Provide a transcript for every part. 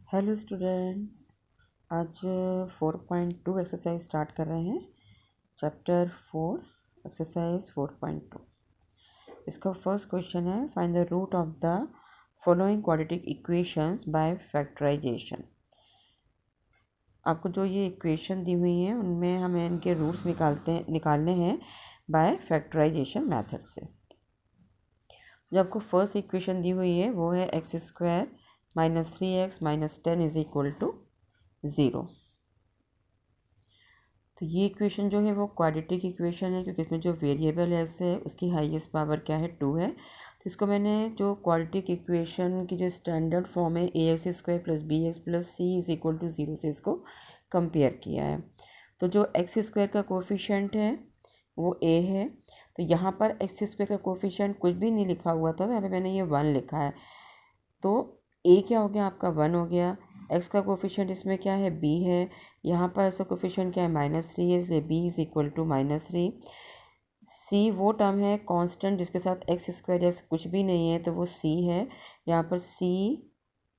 Hello students. आज 4.2 exercise start कर रहे हैं। Chapter 4 exercise 4.2। इसका फर्स्ट क्वेश्चन है, find the root of the following quadratic equations by factorisation. आपको जो ये इक्वेशन दी हुई हैं उनमें हमें इनके रूट्स निकालने हैं बाय फैक्टराइजेशन मेथड से। जो आपको फर्स्ट इक्वेशन दी हुई है वो है x² minus 3x minus 10 is equal to 0। तो ये इक्वेशन जो है वो क्वाड्रेटिक इक्वेशन है, क्योंकि इसमें जो वेरिएबल एक्स है उसकी हाईएस्ट पावर क्या है, 2 है। तो इसको मैंने जो क्वाड्रेटिक इक्वेशन की जो स्टैंडर्ड फॉर्म है ax² plus bx plus c is equal to 0 से इसको कंपेयर किया है। तो जो x² का कोफिशिएंट है वो a है। तो यहाँ पर x² का कोफिशिएंट कुछ भी नहीं लिखा हुआ था, तो यहाँ पे मैंने ये 1 लिखा है। तो a क्या हो गया, आपका 1 हो गया। x का कोफिशिएंट इसमें क्या है, b है। यहाँ पर इसका कोफिशिएंट क्या है, -3 है, इसलिए b is equal to -3। c वो टर्म है कांस्टेंट जिसके साथ x² या कुछ भी नहीं है, तो वो c है। यहाँ पर c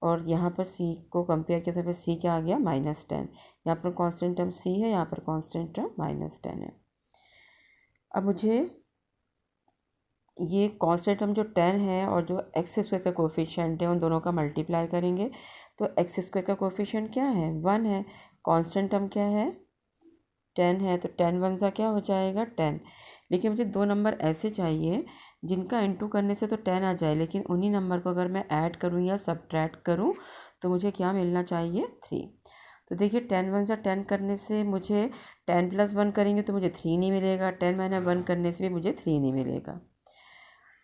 और यहाँ पर c को कंपेयर किया तो c क्या आ गया, -10। यहाँ पर कांस्टेंट टर्म c है, यहाँ पर कांस्टेंट टर्म -10 है। अब मुझे ये कांस्टेंट टर्म जो 10 है और जो x² का कोफिशिएंट है उन दोनों का मल्टीप्लाई करेंगे तो x² का कोफिशिएंट क्या है, 1 है। कांस्टेंट टर्म क्या है, 10 है। तो 10 1 सा क्या हो जाएगा, 10। लेकिन मुझे दो नंबर ऐसे चाहिए जिनका इनटू करने से तो 10 आ जाए, लेकिन उन्हीं नंबर को अगर मैं ऐड करूँ या सब्ट्रैक्ट करूँ तो मुझे क्या मिलना चाहिए, 3। तो देखिए 10 1 सा 10 करने से मुझे 10 + 1 करेंगे तो मुझे 3 नहीं मिलेगा, 10 - 1 करने से भी मुझे 3 नहीं मिलेगा।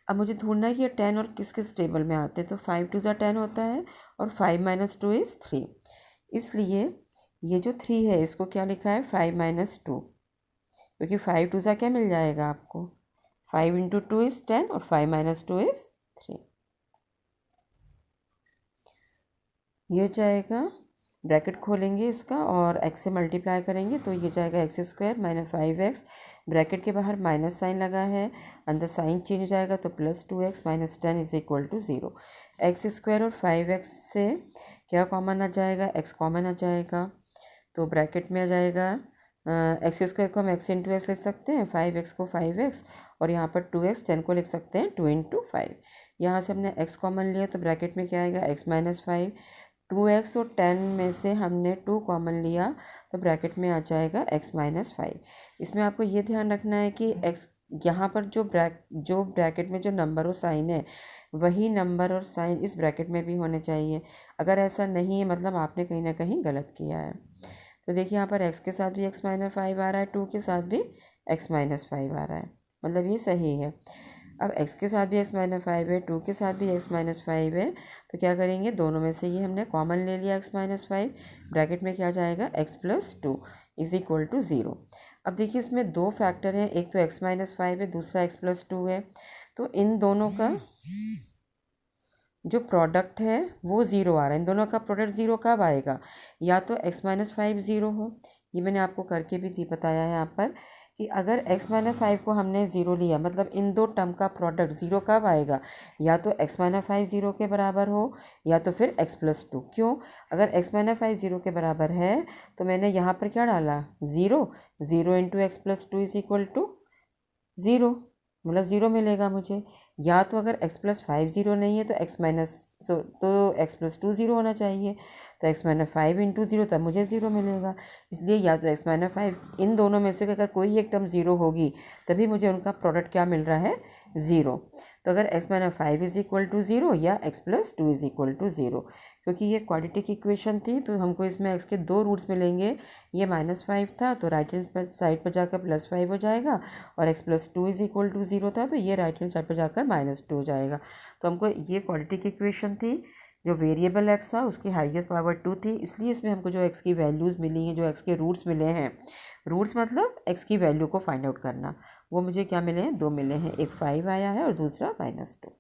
अब मुझे ढूंढना है कि ये 10 और किस किस टेबल में आते हैं। तो 5 2 * 10 होता है और 5 - 2 इज़ 3। इसलिए ये जो 3 है इसको क्या लिखा है, 5 - 2, क्योंकि 5 2 सा क्या मिल जाएगा आपको, 5 × 2 इज़ 10 और 5 - 2 इज़ 3। ये हो जाएगा, ब्रैकेट खोलेंगे इसका और x से मल्टीप्लाई करेंगे तो ये जाएगा x² - 5x। ब्रैकेट के बाहर माइनस साइन लगा है, अंदर साइन चेंज हो जाएगा तो +2x - 10 is equal to 0। x² और 5x से क्या कॉमन आ जाएगा, x कॉमन आ जाएगा। तो ब्रैकेट में आ जाएगा x² को हम x × s लिख सकते हैं, 5x को 5x और यहाँ पर 2x 10 को लिख सकते हैं 2 × 5। यहाँ से हमने x कॉमन लिया तो ब्रैकेट में क्या आएगा, x - 5। 2x और 10 में से हमने 2 कॉमन लिया तो ब्रैकेट में आ जाएगा x - 5। इसमें आपको ये ध्यान रखना है कि x यहाँ पर जो ब्रैकेट में जो नंबर और साइन है वही नंबर और साइन इस ब्रैकेट में भी होने चाहिए। अगर ऐसा नहीं है मतलब आपने कहीं ना कहीं गलत किया है। तो देखिए यहाँ पर x के साथ भी x - 5 आ रहा है, 2 के साथ भी x - 5 आ रहा है, मतलब ये सही है। अब x के साथ भी x - 5 है, 2 के साथ भी x - 5 है, तो क्या करेंगे, दोनों में से ये हमने कॉमन ले लिया x - 5। ब्रैकेट में क्या जाएगा, x + 2 इज इक्वल टू 0। अब देखिए इसमें दो फैक्टर हैं, एक तो x - 5 है, दूसरा x + 2 है। तो इन दोनों का जो प्रोडक्ट है वो 0 आ रहा है। इन दोनों का प्रोडक्ट 0 कब आएगा, या तो x - 5 0 हो, ये मैंने आपको करके भी बताया है यहाँ पर कि अगर x - 5 को हमने 0 लिया मतलब इन दो टर्म का प्रोडक्ट 0 कब आएगा, या तो x - 5 0 के बराबर हो या तो फिर x + 2। क्यों, अगर x - 5 0 के बराबर है तो मैंने यहाँ पर क्या डाला, 0। 0 × x + 2 इज इक्वल टू 0, मतलब 0 मिलेगा मुझे। या तो अगर x + 5 0 नहीं है तो x + 2 0 होना चाहिए। तो x - 5 × 0 तब मुझे 0 मिलेगा। इसलिए या तो x - 5, इन दोनों में से अगर कोई एक टर्म 0 होगी तभी मुझे उनका प्रोडक्ट क्या मिल रहा है, 0। तो अगर x - 5 इज इक्वल टू 0 या x + 2 इज इक्वल टू 0, क्योंकि ये क्वाड्रेटिक इक्वेशन थी तो हमको इसमें x के दो रूट्स मिलेंगे। ये -5 था तो राइट हैंड साइड पर जाकर +5 हो जाएगा, और x + 2 इज इक्वल टू 0 था तो ये राइट हैंड साइड पर जाकर -2 हो जाएगा। तो हमको ये क्वाड्रेटिक इक्वेशन थी, जो वेरिएबल x था उसकी हाईएस्ट पावर 2 थी, इसलिए इसमें हमको जो x की वैल्यूज़ मिली हैं, जो x के रूट्स मिले हैं, रूट्स मतलब x की वैल्यू को फाइंड आउट करना, वो मुझे क्या मिले हैं, 2 मिले हैं। एक 5 आया है और दूसरा -2।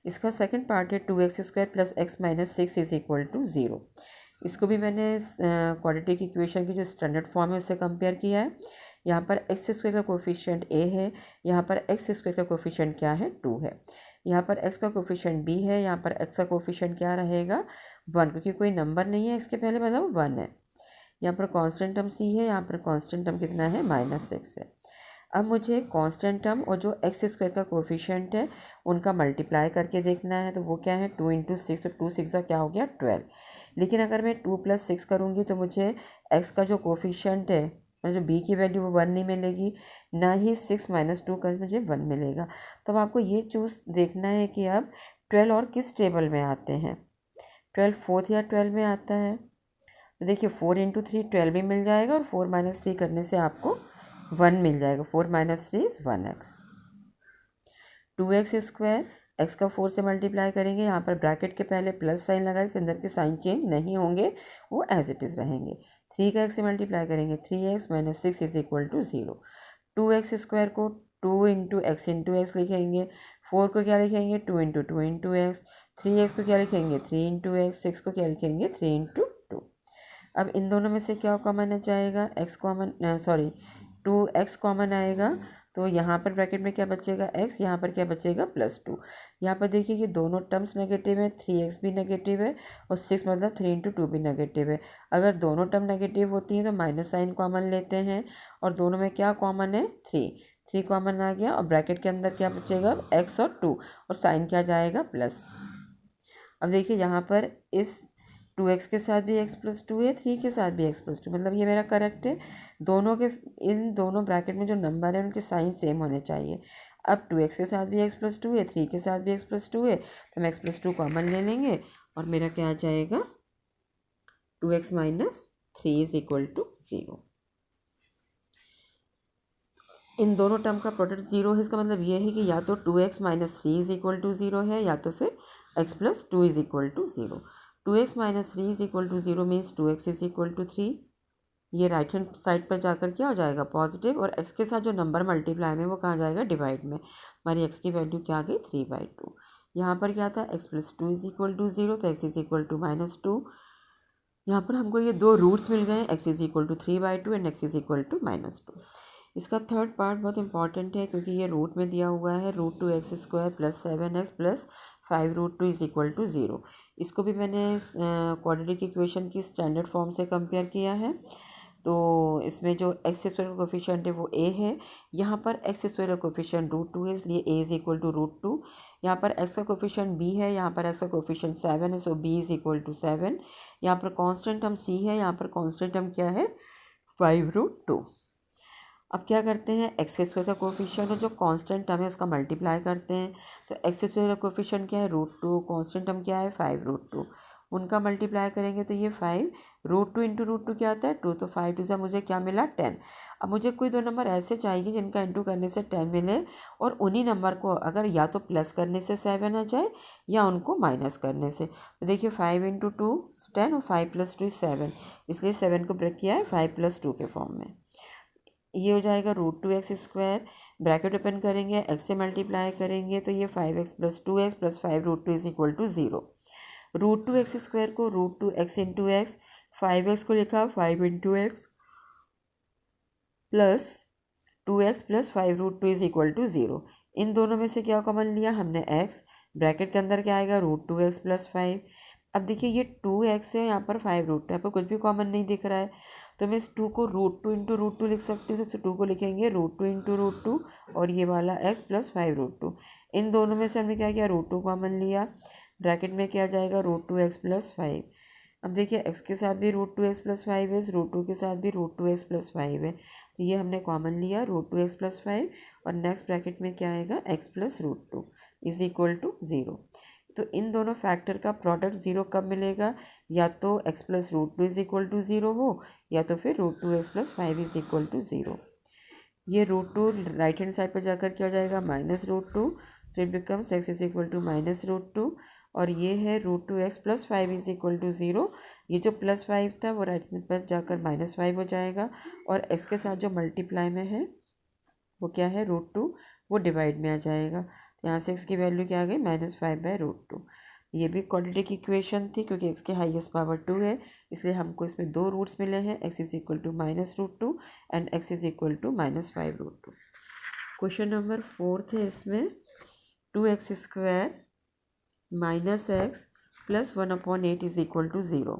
इसका सेकंड पार्ट है 2x² + x - 6 is equal to 0। इसको भी मैंने क्वाड्रेटिक इक्वेशन की जो स्टैंडर्ड फॉर्म है उससे कंपेयर किया है। यहाँ पर एक्स स्क्वायर का कोफिशिएंट ए है, यहाँ पर एक्स स्क्वायर का कोफिशिएंट क्या है 2 है, यहाँ पर एक्स का कोफिशिएंट बी है, यहाँ पर एक्स का कोफिशिएंट क्या रहेगा 1, क्योंकि कोई नंबर नहीं है एक्स के पहले, मतलब 1 है। यहाँ पर कांस्टेंट टर्म सी है, यहाँ पर कांस्टेंट टर्म कितना है -6 है। अब मुझे कांस्टेंट टर्म और जो एक्स स्क्वायर का कोफिशिएंट है उनका मल्टीप्लाई करके देखना है, तो वो क्या है 2 × 6, तो 2 6 क्या हो गया 12। लेकिन अगर मैं 2 + 6 करूँगी तो मुझे एक्स का जो कोफिशिएंट है और जो बी की वैल्यू वो 1 नहीं मिलेगी, ना ही 6 - 2 कर मुझे 1 मिलेगा। तो अब आपको ये चूज़ देखना है कि अब 12 और किस टेबल में आते हैं। 12 4th या 12 में आता है, तो देखिए 4 × 3 12 भी मिल जाएगा, और 4 - 3 करने से आपको 1 मिल जाएगा। 4 - 3 = 1x। 2x स्क्वायर, एक्स का 4 से मल्टीप्लाई करेंगे, यहाँ पर ब्रैकेट के पहले प्लस साइन लगाए, इस अंदर के साइन चेंज नहीं होंगे, वो एज इट इज़ रहेंगे। 3 का x से मल्टीप्लाई करेंगे, 3x - 6 = 0। 2x स्क्वायर को 2 × x × x लिखेंगे, 4 को क्या लिखेंगे 2 × 2 × x, 3x को क्या लिखेंगे 3 × x, 6 को क्या लिखेंगे 3 × 2। अब इन दोनों में से क्या कॉमन आ जाएगा, x कॉमन 2x कॉमन आएगा, तो यहाँ पर ब्रैकेट में क्या बचेगा x, यहाँ पर क्या बचेगा +2। यहाँ पर देखिए कि दोनों टर्म्स नेगेटिव है, 3x भी नेगेटिव है और 6 मतलब 3 × 2 भी नेगेटिव है। अगर दोनों टर्म नेगेटिव होती हैं तो माइनस साइन कॉमन लेते हैं, और दोनों में क्या कॉमन है 3 कॉमन आ गया, और ब्रैकेट के अंदर क्या बचेगा x और 2, और साइन क्या जाएगा प्लस। अब देखिए यहाँ पर इस 2x के साथ भी x + 2 है, 3 के साथ भी x + 2, मतलब ये मेरा करेक्ट है। दोनों के इन दोनों ब्रैकेट में जो नंबर है उनके साइन सेम होने चाहिए। अब 2x के साथ भी x + 2 है, 3 के साथ भी x + 2 है, तो हम x + 2 कॉमन ले लेंगे, और मेरा क्या आ जाएगा 2x - 3 = 0। इन दोनों टर्म का प्रोडक्ट 0 है, इसका मतलब ये है कि या तो 2x - 3 = 0 है, या तो फिर x + 2 = 0। 2x - 3 = 0 means 2x = 3। ये राइट हैंड साइड पर जाकर क्या हो जाएगा पॉजिटिव, और x के साथ जो नंबर मल्टीप्लाई में वो कहाँ जाएगा डिवाइड में। हमारी x की वैल्यू क्या आ गई 3/2। यहाँ पर क्या था x + 2 = 0, तो x = -2। यहाँ पर हमको ये दो रूट्स मिल गए, x = 3/2 एंड x = -2। इसका थर्ड पार्ट बहुत इंपॉर्टेंट है, क्योंकि ये रूट में दिया हुआ है √2x² + 7x + 5√2 = 0। इसको भी मैंने क्वाड्रेटिक इक्वेशन की स्टैंडर्ड फॉर्म से कंपेयर किया है। तो इसमें जो x² का कोफिशिएंट है वो a है, यहाँ पर x² का कोफिशिएंट √2 है, इसलिए a = √2। यहाँ पर x का कोफिशिएंट b है, यहाँ पर x का कोफिशिएंट 7 है, सो b = 7। यहाँ पर कांस्टेंट टर्म c है, यहाँ पर कांस्टेंट टर्म क्या है 5√2। अब क्या करते हैं x² का कोफिशिएंट और जो कांस्टेंट टर्म है उसका मल्टीप्लाई करते हैं, तो x² का कोफिशिएंट क्या है √2, कांस्टेंट टर्म क्या है 5√2, उनका मल्टीप्लाई करेंगे तो ये 5 √2 × √2 क्या आता है 2, तो 5 2 से मुझे क्या मिला 10। अब मुझे कोई दो नंबर ऐसे चाहिए जिनका इंटू करने से 10 मिले, और उन्हीं नंबर को अगर या तो प्लस करने से 7 आ जाए या उनको माइनस करने से। तो देखिए 5 × 2 10 और 5 + 2 7, इसलिए 7 को ब्रेक किया है 5 + 2 के फॉर्म में। ये हो जाएगा √2x², ब्रैकेट ओपन करेंगे x से मल्टीप्लाई करेंगे तो ये 5x + 2x + 5√2 = 0। √2x² को √2x × x, 5x को लिखा 5 × x प्लस 2x + 5√2 = 0। इन दोनों में से क्या कॉमन लिया हमने x, ब्रैकेट के अंदर क्या आएगा √2x + 5। अब देखिए ये 2x है, यहाँ पर 5√2, आपको कुछ भी कॉमन नहीं दिख रहा है, तो मैं इस 2 को √2 × √2 लिख सकती हूँ, तो इस 2 को लिखेंगे √2 × √2 और ये वाला x + 5√2। इन दोनों में से हमने क्या किया √2 कॉमन लिया, ब्रैकेट में क्या जाएगा √2x + 5। अब देखिए x के साथ भी √2x + 5 है, √2 के साथ भी √2x + 5 है, तो ये हमने कॉमन लिया √2x + 5, और नेक्स्ट ब्रैकेट में क्या आएगा x + √2 = 0। तो इन दोनों फैक्टर का प्रोडक्ट 0 कब मिलेगा, या तो x + √2 = 0 हो, या तो फिर √2x + 5 = 0। ये √2 राइट हैंड साइड पर जाकर क्या हो जाएगा -√2, सो इट बिकम्स x = -√2, और ये है √2x + 5 = 0। ये जो +5 था वो राइट हैंड पर जाकर -5 हो जाएगा, और x के साथ जो मल्टीप्लाई में है वो क्या है √2, वो डिवाइड में आ जाएगा, तो यहाँ से x की वैल्यू क्या आ गई -5/√2। ये भी क्वाड्रेटिक इक्वेशन थी क्योंकि x के हाईएस्ट पावर 2 है, इसलिए हमको इसमें दो रूट्स मिले हैं, x is equal to -√2 and x is equal to -5√2। Question number 4 है इसमें 2x² minus x plus 1/8 is equal to 0।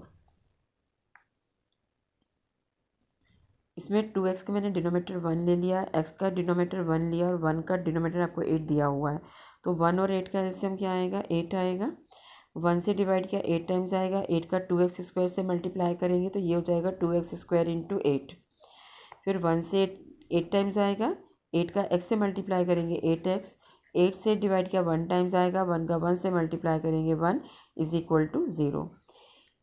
इसमें 2x का मैंने डिनोमीटर 1 ले लिया, x का डिनोमीटर 1 लिया और 1 का डिनोमीटर आपको 8 दिया हुआ है, तो 1 और 8 का एलसीएम क्या आएगा, 8 आएगा। 1 से डिवाइड किया 8 टाइम्स आएगा, 8 का 2x² से मल्टीप्लाई करेंगे तो ये हो जाएगा 2x² इंटू 8। फिर 1 से 8 टाइम्स आएगा, 8 का x से मल्टीप्लाई करेंगे 8x, 8 से डिवाइड किया 1 टाइम्स आएगा, 1 का 1 से मल्टीप्लाई करेंगे 1 इज इक्वल टू 0।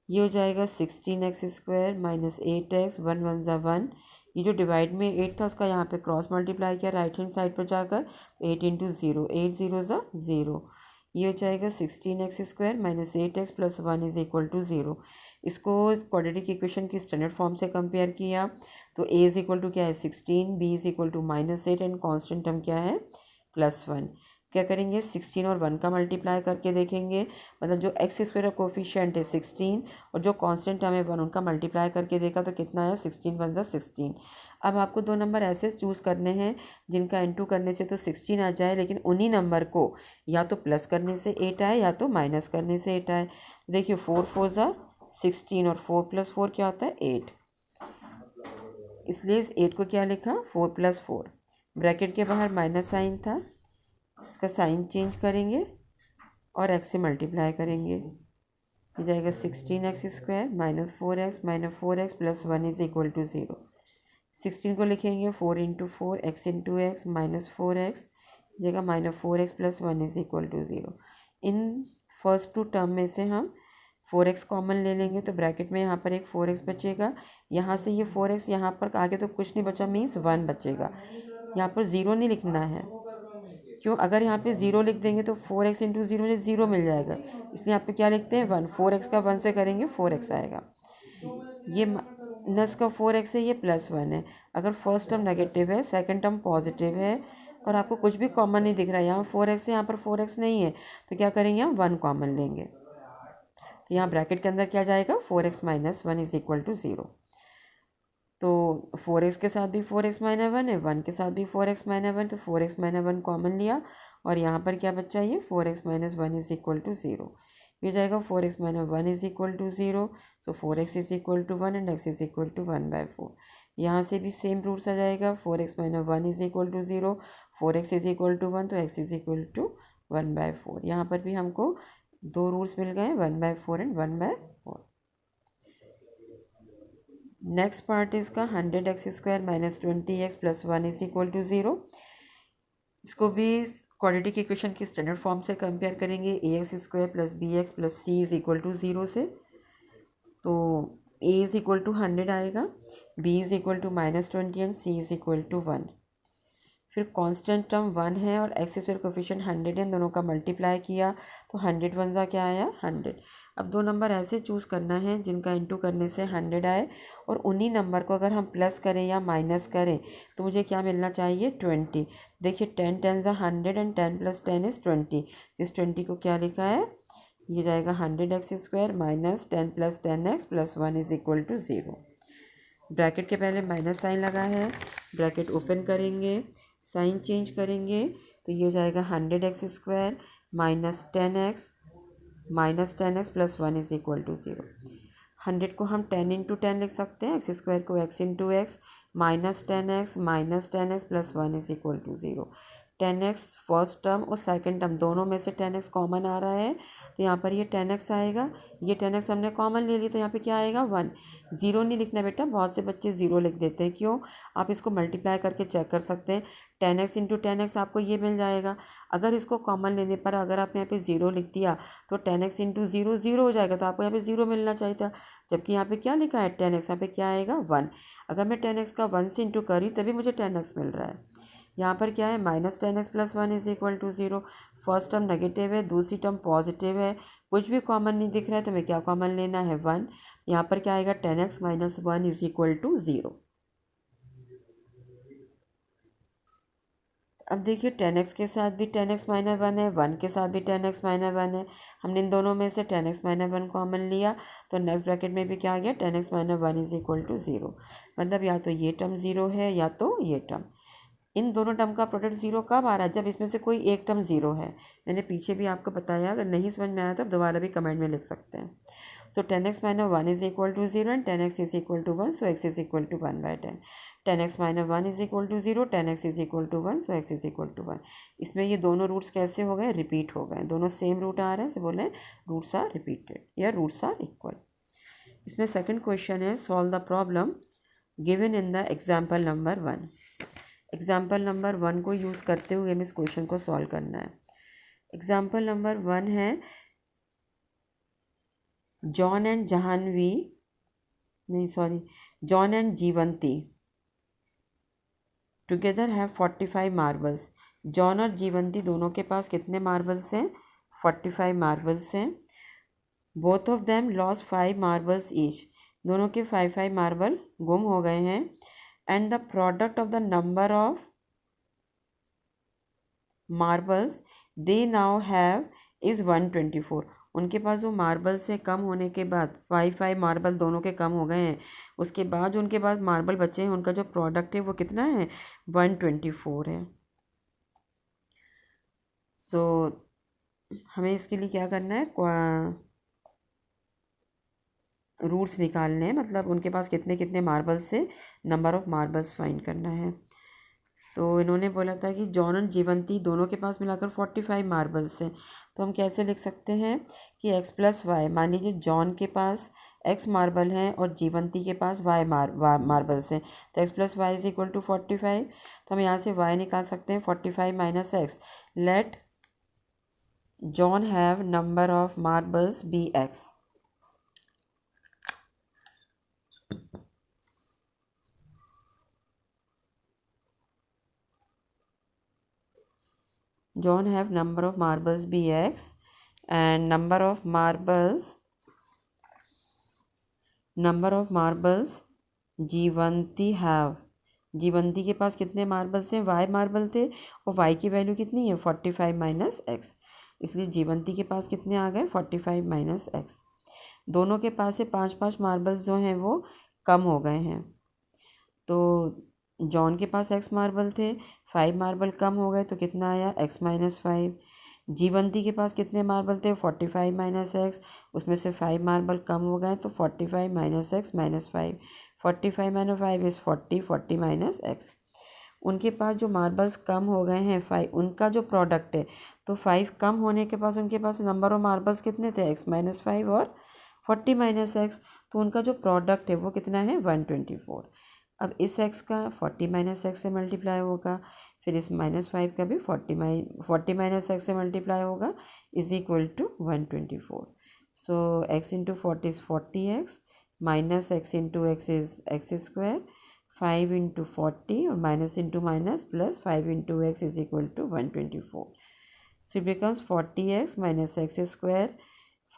ये हो जाएगा 16x² माइनस 8x, 1 1 ज़ा 1। ये जो डिवाइड में 8 था उसका यहाँ पे क्रॉस मल्टीप्लाई किया राइट हैंड साइड पर जाकर, 8 इंटू 0, 8 0 ज़ा 0। ये हो जाएगा 16x² minus 8x plus 1 is equal to 0। इसको क्वाड्रेटिक इक्वेशन की स्टैंडर्ड फॉर्म से कंपेयर किया तो a इज इक्वल टू क्या है 16, b is equal to -8 and constant term क्या है +1। क्या करेंगे 16 और 1 का मल्टीप्लाई करके देखेंगे, मतलब जो x² का कोफिशिएंट है 16 और जो कांस्टेंट टर्म है 1 उनका मल्टीप्लाई करके देखा तो कितना है 16 1 ज़ा 16। अब आपको दो नंबर ऐसे चूज़ करने हैं जिनका इंटू करने से तो 16 आ जाए, लेकिन उन्हीं नंबर को या तो प्लस करने से 8 आए या तो माइनस करने से 8 आए। देखिए 4 4 ज़ा 16 और 4 + 4 क्या होता है 8, इसलिए इस 8 को क्या लिखा 4 + 4। ब्रैकेट के बाहर माइनस साइन था, इसका साइन चेंज करेंगे और x से मल्टीप्लाई करेंगे, ये जाएगा 16x² minus 4x plus 1 is equal to 0। 16 को लिखेंगे 4 into 4 x into x minus 4x, जाएगा -4x plus 1 is equal to 0। इन फर्स्ट टू टर्म में से हम 4x कॉमन ले लेंगे तो ब्रैकेट में यहाँ पर एक 4x बचेगा, यहाँ से ये 4x यहाँ पर आगे तो कुछ नहीं बचा, मीन्स 1 बचेगा। यहाँ पर 0 नहीं लिखना है, क्यों, अगर यहाँ पे 0 लिख देंगे तो 4x इंटू 0 मुझे 0 मिल जाएगा, इसलिए यहाँ पे क्या लिखते हैं 1। 4x का 1 से करेंगे 4x आएगा, ये माइनस का 4x है, ये +1 है। अगर फर्स्ट टर्म नेगेटिव है सेकंड टर्म पॉजिटिव है और आपको कुछ भी कॉमन नहीं दिख रहा है, यहाँ 4x है यहाँ पर 4x नहीं है, तो क्या करेंगे यहाँ 1 कॉमन लेंगे, तो यहाँ ब्रैकेट के अंदर क्या जाएगा 4x - 1 इज इक्वल टू 0। तो 4x के साथ भी 4x - 1 है, 1 के साथ भी 4x - 1, तो 4x - 1 कॉमन लिया और यहाँ पर क्या बच्चा ये 4x - 1 इज इक्वल टू 0। ये जाएगा 4x - 1 is equal to 0, so 4x is equal to 1 and x is equal to 1/4। यहाँ से भी सेम रूट आ जाएगा, 4x - 1 is equal to 0, 4x is equal to 1, तो x इज इक्वल टू 1/4। यहाँ पर भी हमको दो रूट्स मिल गए, 1/4 एंड 1/4। नेक्स्ट पार्ट इसका 100x² minus 20x plus 1 is equal to 0। इसको भी क्वाड्रेटिक इक्वेशन की स्टैंडर्ड फॉर्म से कंपेयर करेंगे, ax² plus bx plus c is equal to 0 से। तो a इज इक्वल टू 100 आएगा, b is equal to -20 and c is equal to 1। फिर constant term 1 है और x² कोफिशिएंट 100 है, दोनों का मल्टीप्लाई किया तो 100 1 ज़ा क्या आया 100। अब दो नंबर ऐसे चूज़ करना है जिनका इंटू करने से 100 आए और उन्हीं नंबर को अगर हम प्लस करें या माइनस करें तो मुझे क्या मिलना चाहिए 20। देखिए 10 10 ज़ा 100 एंड 10 + 10 इज़ 20। इस 20 को क्या लिखा है, ये जाएगा 100x² minus 10 + 10x plus 1 is equal to 0। Bracket के पहले माइनस साइन लगा है, ब्रैकेट ओपन करेंगे, साइन चेंज करेंगे तो ये हो जाएगा 100x² minus 10x plus 1 is equal to 0। 100 को हम 10 इंटू 10 लिख सकते हैं, x² को x into x minus 10x plus 1 is equal to 0। 10x first term और सेकंड टर्म दोनों में से 10x कॉमन आ रहा है, तो यहाँ पर ये 10x आएगा, ये 10x हमने कॉमन ले ली तो यहाँ पे क्या आएगा 1। 0 नहीं लिखना बेटा, बहुत से बच्चे 0 लिख देते हैं, क्यों, आप इसको मल्टीप्लाई करके चेक कर सकते हैं। 10x इंटू 10x आपको ये मिल जाएगा। अगर इसको कॉमन लेने पर अगर आपने यहाँ पे 0 लिख दिया तो 10x इंटू 0 0 हो जाएगा, तो आपको यहाँ पे 0 मिलना चाहिए था, जबकि यहाँ पे क्या लिखा है 10x, यहाँ पे क्या आएगा 1। अगर मैं 10x का 1 से इंटू करी तभी मुझे 10x मिल रहा है। यहाँ पर क्या है -10x plus 1 is equal to 0। First term negative है, दूसरी टर्म पॉजिटिव है, कुछ भी कॉमन नहीं दिख रहा है तो हमें क्या कॉमन लेना है 1। यहाँ पर क्या आएगा 10x - 1 इज इक्वल टू 0। अब देखिए 10x के साथ भी 10x माइनस 1 है, 1 के साथ भी 10x माइनस 1 है। हमने इन दोनों में से 10x माइनस 1 कॉमन लिया तो नेक्स्ट ब्रैकेट में भी क्या आ गया 10x minus 1 is equal to 0। मतलब या तो ये टर्म 0 है या तो ये टर्म। इन दोनों टर्म का प्रोडक्ट 0 कब आ रहा है? जब इसमें से कोई एक टर्म 0 है। मैंने पीछे भी आपको बताया, अगर नहीं समझ में आया तो आप दोबारा भी कमेंट में लिख सकते हैं। So 10x minus 1 is equal to 0 and 10x is equal to 1, so x is equal to 1/10। 10x minus 1 is equal to 0, 10x is equal to 1, so x is equal to 1। इसमें ये दोनों roots कैसे हो गए? Repeat हो गए, दोनों same root आ रहे हैं, सो बोले रूट्स आर रिपीटेड या रूट्स आर इक्वल। इसमें सेकंड क्वेश्चन है, solve the problem given in the example number 1। Example number 1 को यूज़ करते हुए हमें इस क्वेश्चन को सॉल्व करना है। एग्जाम्पल नंबर 1 है, John and Jivanti together have 45 marbles. John और जीवंती दोनों के पास कितने मार्बल्स हैं? 45 मार्बल्स हैं। Both of them loss 5 marbles each. दोनों के 5 मार्बल गुम हो गए हैं। And the product of the number of marbles they now have is 124। उनके पास वो मार्बल से कम होने के बाद 5 मार्बल दोनों के कम हो गए हैं, उसके बाद जो उनके पास मार्बल बचे हैं उनका जो प्रोडक्ट है वो कितना है? 124 है। सो हमें इसके लिए क्या करना है? रूट्स निकालने हैं, मतलब उनके पास कितने कितने मार्बल्स से नंबर ऑफ मार्बल्स फाइंड करना है। तो इन्होंने बोला था कि जॉन और जीवंती दोनों के पास मिलाकर 45 मार्बल्स हैं। तो हम कैसे लिख सकते हैं कि x प्लस वाई, मान लीजिए जॉन के पास x मार्बल हैं और जीवंती के पास y मार्बल्स हैं, तो x plus y is equal to 45। तो हम यहाँ से y निकाल सकते हैं 45 minus x। Let John have number of marbles be x। John have number of marbles bx and number of marbles Jivanti have. Jivanti के पास कितने मार्बल्स हैं? y मार्बल थे और y की वैल्यू कितनी है? 45 माइनस एक्स। इसलिए जीवंती के पास कितने आ गए? 45 माइनस एक्स। दोनों के पास से 5 मार्बल्स जो हैं वो कम हो गए हैं। तो जॉन के पास x मार्बल थे, 5 मार्बल कम हो गए तो कितना आया? x minus 5। जीवंती के पास कितने मार्बल थे? 45 माइनस एक्स, उसमें से 5 मार्बल कम हो गए तो 45 minus x minus 5। 45 minus 5 is 40, 40 minus x. उनके पास जो मार्बल्स कम हो गए हैं 5, उनका जो प्रोडक्ट है, तो 5 कम होने के पास उनके पास नंबर ऑफ मार्बल्स कितने थे? x माइनस 5 और 40 माइनस एक्स। तो उनका जो प्रोडक्ट है वो कितना है? 124। अब इस x का 40 माइनस एक्स से मल्टीप्लाई होगा, फिर इस माइनस 5 का भी 40 माइनस एक्स से मल्टीप्लाई होगा, is equal to 124। So x into 40 is 40x, minus x into x is x square, 5 into 40 और minus into minus plus 5 into x is equal to 124। So it becomes 40x minus x square,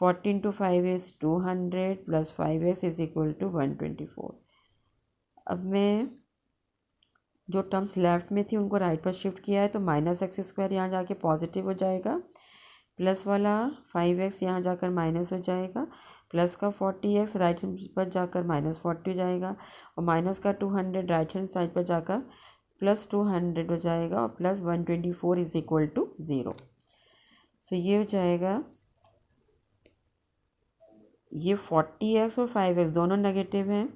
40 into 5 is 200 plus 5x is equal to 124। अब मैं जो terms left में थी उनको right पर shift किया है, तो माइनस एक्स स्क्वायर यहाँ जाके पॉजिटिव हो जाएगा, प्लस वाला 5x यहाँ जाकर माइनस हो जाएगा, प्लस का 40x राइट हैंड पर जाकर माइनस 40 हो जाएगा, और माइनस का 200 राइट हैंड साइड पर जाकर प्लस 200 हो जाएगा, और plus 124 is equal to 0। So ये हो जाएगा, ये 40x और 5x दोनों नेगेटिव हैं,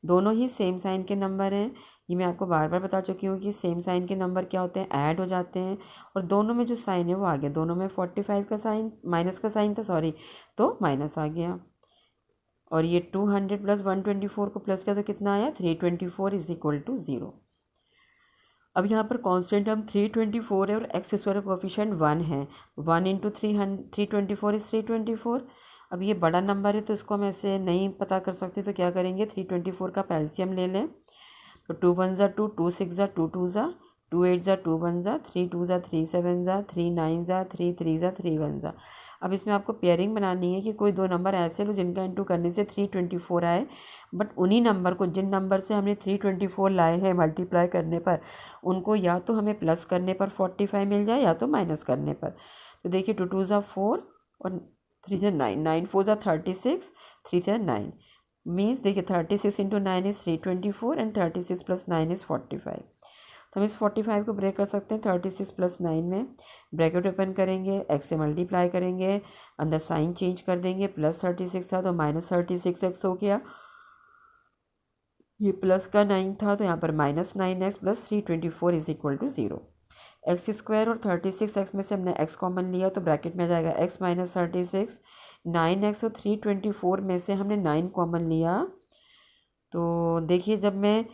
दोनों ही सेम साइन के नंबर हैं। ये मैं आपको बार बार बता चुकी हूँ कि सेम साइन के नंबर क्या होते हैं? ऐड हो जाते हैं, और दोनों में जो साइन है वो आ गया, दोनों में 45 का साइन माइनस का साइन था, सॉरी, तो माइनस आ गया। और ये 200 प्लस 124 को प्लस किया तो कितना आया? 324 इज इक्वल टू 0। अब यहाँ पर कांस्टेंट हम 324 है और एक्स स्क्वायर कोफिशिएंट 1 है, 1 इंटू 324 इज़ 324। अब ये बड़ा नंबर है तो इसको हम ऐसे नहीं पता कर सकते, तो क्या करेंगे? 324 का एलसीएम ले लें, तो 2 1 ज़ा 2, 2 6 ज़ा 2 2 ज़ा, 2 8 ज़ा 2 1 ज़ा, 3 2 ज़ा 3 7 ज़ा, 3 9 ज़ा 3 3 ज़ा 3 1 ज़ा। अब इसमें आपको पेयरिंग बनानी है कि कोई दो नंबर ऐसे लो जिनका इंटू करने से 324 आए, बट उन्हीं नंबर को, जिन नंबर से हमने 324 लाए हैं मल्टीप्लाई करने पर, उनको या तो हमें प्लस करने पर 45 मिल जाए या तो माइनस करने पर। तो देखिए 2 2 ज़ा 4 और 3 ज़ा 9, 9 4 ज़ा 36, 3 ज़ा 9 मीन्स देखिए 36 into 9 is 324 and 36 plus 9 is 45। तो हम इस 45 को ब्रेक कर सकते हैं 36 प्लस 9 में। ब्रैकेट ओपन करेंगे, x से मल्टीप्लाई करेंगे, अंदर साइन चेंज कर देंगे, प्लस 36 था तो माइनस 36x हो गया, ये प्लस का 9 था तो यहाँ पर minus 9x plus 324 is equal to 0। X square और 36x में से हमने x कॉमन लिया तो ब्रैकेट में आ जाएगा x माइनस 36, 9x और 324 में से हमने 9 कॉमन लिया। तो देखिए जब मैं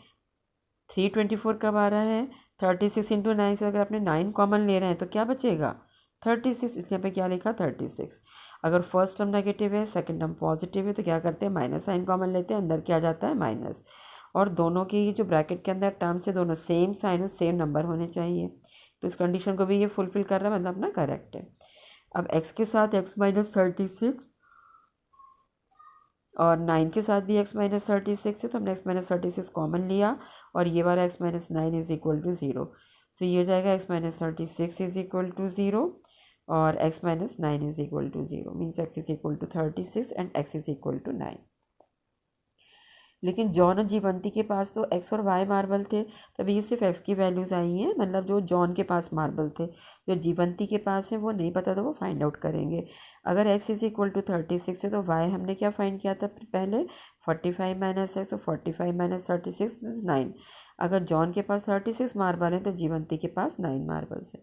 324 कब आ रहा है, 36 इंटू 9 से अगर आपने 9 कॉमन ले रहे हैं तो क्या बचेगा 36, इसलिए यहाँ पे क्या लिखा 36। अगर फर्स्ट टर्म नेगेटिव है सेकंड टर्म पॉजिटिव है तो क्या करते हैं माइनस साइन कॉमन लेते हैं, अंदर क्या जाता है माइनस, और दोनों की जो ब्रैकेट के अंदर टर्म्स है दोनों सेम साइन और सेम नंबर होने चाहिए। तो इस कंडीशन को भी ये फुलफिल कर रहा है, मतलब अपना करेक्ट है। अब x के साथ x माइनस 36 और 9 के साथ भी x माइनस 36 है तो हमने x माइनस 36 कॉमन लिया और ये वाला x minus 9 is equal to 0। So ये हो जाएगा x minus 36 is equal to 0 और x minus 9 is equal to 0 means x is equal to 36 and x is equal to 9। लेकिन जॉन और जीवंती के पास तो x और y मार्बल थे, तभी ये सिर्फ x की वैल्यूज़ आई हैं, मतलब जो जॉन के पास मार्बल थे, जो जीवंती के पास है वो नहीं पता तो वो फाइंड आउट करेंगे। अगर x इज इक्वल टू 36 है तो y हमने क्या फाइंड किया था पहले 45 माइनस एक्स, तो 45 माइनस 36 इज 9। अगर जॉन के पास 36 मार्बल है तो जीवंती के पास 9 मार्बल्स है।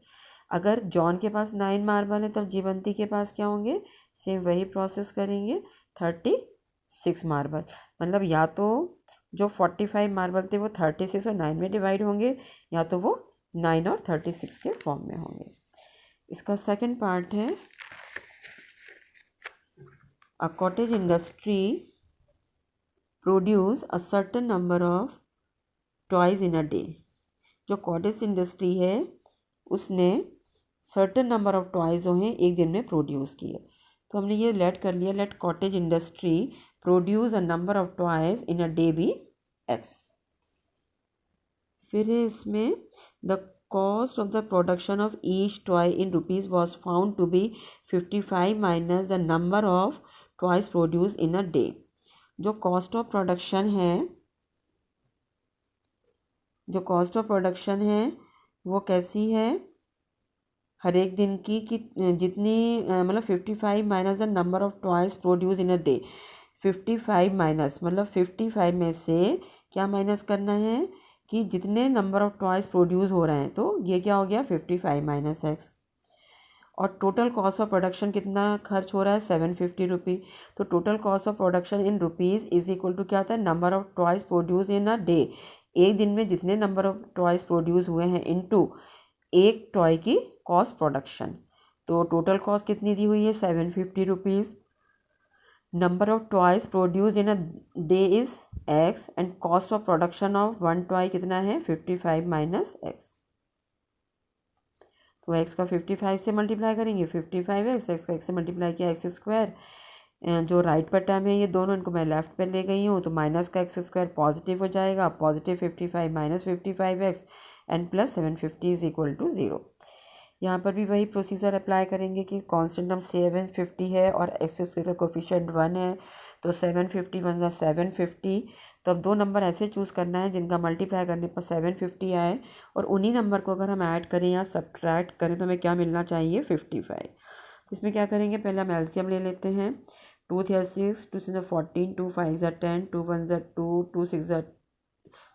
अगर जॉन के पास 9 मार्बल है तब जीवंती के पास क्या होंगे, सेम वही प्रोसेस करेंगे 36 मार्बल, मतलब या तो जो 45 मार्बल थे वो 36 और 9 में डिवाइड होंगे या तो वो 9 और 36 के फॉर्म में होंगे। इसका सेकंड पार्ट है a cottage industry produce a certain number of toys in a day. जो कॉटेज इंडस्ट्री है उसने सर्टेन नंबर ऑफ टॉयज जो हैं एक दिन में प्रोड्यूस किए। तो हमने ये लेट कर लिया, let cottage industry produce a number of toys in a day be x। फिर इसमें the cost of the production of each toy in rupees was found to be 55 minus the number of toys produce in a day. जो cost of production है, जो cost of production है वो कैसी है, हर एक दिन की कि जितनी मतलब 55 minus the number of toys produce in a day. 55 minus मतलब 55 में से क्या माइनस करना है कि जितने नंबर ऑफ टॉयज प्रोड्यूस हो रहे हैं, तो ये क्या हो गया 55 माइनस एक्स। और टोटल कॉस्ट ऑफ प्रोडक्शन कितना खर्च हो रहा है 750 रुपी। तो total cost of production in rupees is equal to क्या होता है number of toys produce in a day, एक दिन में जितने नंबर ऑफ टॉयज प्रोड्यूस हुए हैं इनटू एक टॉय की कॉस्ट प्रोडक्शन। तो टोटल कॉस्ट कितनी दी हुई है 750 rupees. Number of toys produce in a day is x and cost of production of one toy कितना है 55 माइनस एक्स। तो एक्स का 55 से मल्टीप्लाई करेंगे 55 एक्स का एक्स से मल्टीप्लाई किया एक्स स्क्वायर। जो राइट पर टर्म है ये दोनों, इनको मैं लेफ्ट पर ले गई हूँ, तो माइनस का एक्स स्क्वायर पॉजिटिव हो जाएगा, positive 55 minus 55 x and plus 750 is equal to 0। यहाँ पर भी वही प्रोसीजर अप्लाई करेंगे कि कांस्टेंट टर्म 750 है और एक्स स्क्वायर कोफिशिएंट 1 है, तो 750 वन 750। तो अब दो नंबर ऐसे चूज़ करना है जिनका मल्टीप्लाई करने पर 750 आए और उन्हीं नंबर को अगर हम ऐड करें या सब्ट्रैक्ट करें तो हमें क्या मिलना चाहिए 55। तो इसमें क्या करेंगे, पहले हम एलसीएम ले लेते हैं। 2 3 6, 2 6 14, 2 5 10, 2 1 2, 2 6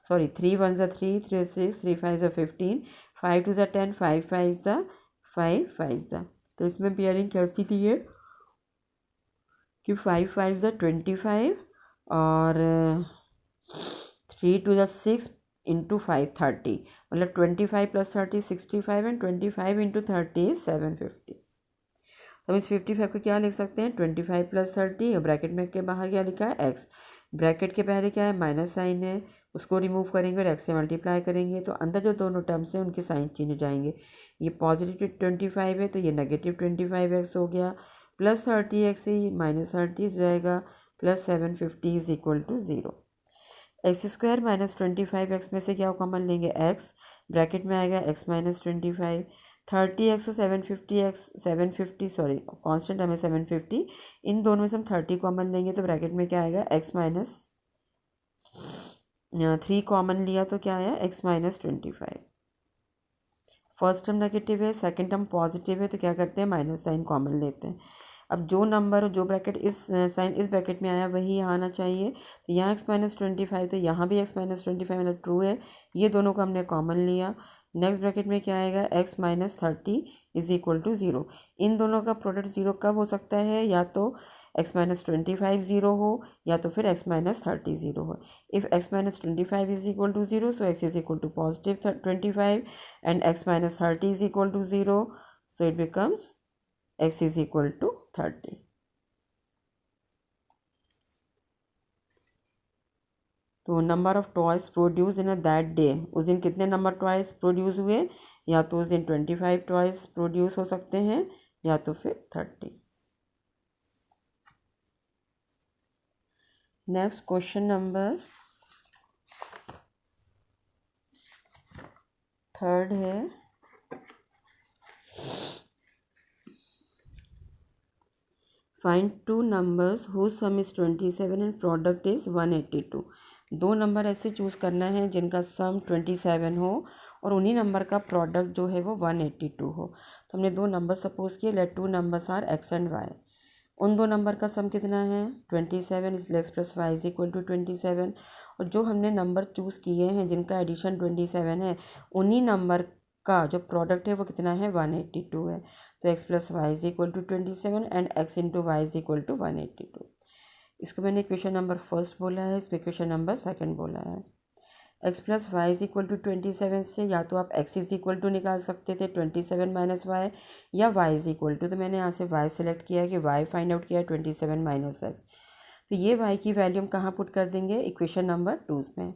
सॉरी 3 1 3, 3 6, 3 5 15, 5 2 10, 5 5 5 5। तो इसमें पेयरिंग कैसी ली है कि 5 5 25 और 3 2 6 इंटू 5 30, मतलब 25 प्लस 30 65 एंड 25 इंटू 30 750। तो हम इस 55 को क्या लिख सकते हैं 25 प्लस 30 और ब्रैकेट में के बाहर क्या लिखा है एक्स, ब्रैकेट के पहले क्या है माइनस साइन है, उसको रिमूव करेंगे और एक्स से मल्टीप्लाई करेंगे तो अंदर जो दोनों टर्म्स हैं उनके साइन चेंज हो जाएंगे। ये पॉजिटिव 25 है तो ये नेगेटिव 25 एक्स हो गया, प्लस 30x ही माइनस 30 जाएगा, plus 750 is equal to 0। X square minus 25x में से क्या कॉमन लेंगे, x, ब्रैकेट में आएगा x माइनस 25, 30x और 750 सॉरी कांस्टेंट हमें 750, इन दोनों में से हम 30 कॉमन लेंगे तो ब्रैकेट में क्या आएगा, x माइनस 3 कॉमन लिया तो क्या आया, x minus 25। First term negative है, सेकंड टर्म पॉजिटिव है, तो क्या करते हैं, माइनस साइन कॉमन लेते हैं। अब जो नंबर जो ब्रैकेट इस साइन इस ब्रैकेट में आया वही यहाँ आना चाहिए, तो यहाँ x माइनस 25 तो यहाँ भी x माइनस 25 मतलब ट्रू है, ये दोनों को हमने कॉमन लिया। नेक्स्ट ब्रैकेट में क्या आएगा, x minus 30 is equal to 0। इन दोनों का प्रोडक्ट 0 कब हो सकता है, या तो x माइनस 25 0 हो, या तो फिर x माइनस 30 0 हो। If x minus 25 is equal to 0, so x is equal to positive 25 and x minus 30 is equal to 0, so it becomes x is equal to 30। तो number of toys produce in a that day, उस दिन कितने number toys produce हुए, या तो उस दिन 25 toys produce हो सकते हैं, या तो फिर 30। नेक्स्ट क्वेश्चन नंबर 3 है, find two numbers whose sum is 27 and product is 182। दो नंबर ऐसे चूज़ करना है जिनका सम 27 हो और उन्हीं नंबर का प्रोडक्ट जो है वो 182 हो। तो हमने दो नंबर सपोज किए, let two numbers are x and y। उन दो नंबर का सम कितना है 27, इसलिए x plus y is equal to 27। और जो हमने नंबर चूज़ किए हैं जिनका एडिशन 27 है, उन्हीं नंबर का जो प्रोडक्ट है वो कितना है 182 है। तो x plus y is equal to 27 and x into y is equal to 182। इसको मैंने इक्वेशन नंबर फर्स्ट बोला है, इसको इक्वेशन नंबर सेकंड बोला है। x plus y is equal to 27 से या तो आप x इज इक्वल टू निकाल सकते थे 27 माइनस वाई, या y इज इक्वल टू, तो मैंने यहाँ से y सेलेक्ट किया है कि y फाइंड आउट किया है 27 माइनस x। तो ये y की वैल्यू हम कहाँ पुट कर देंगे, इक्वेशन नंबर 2 में।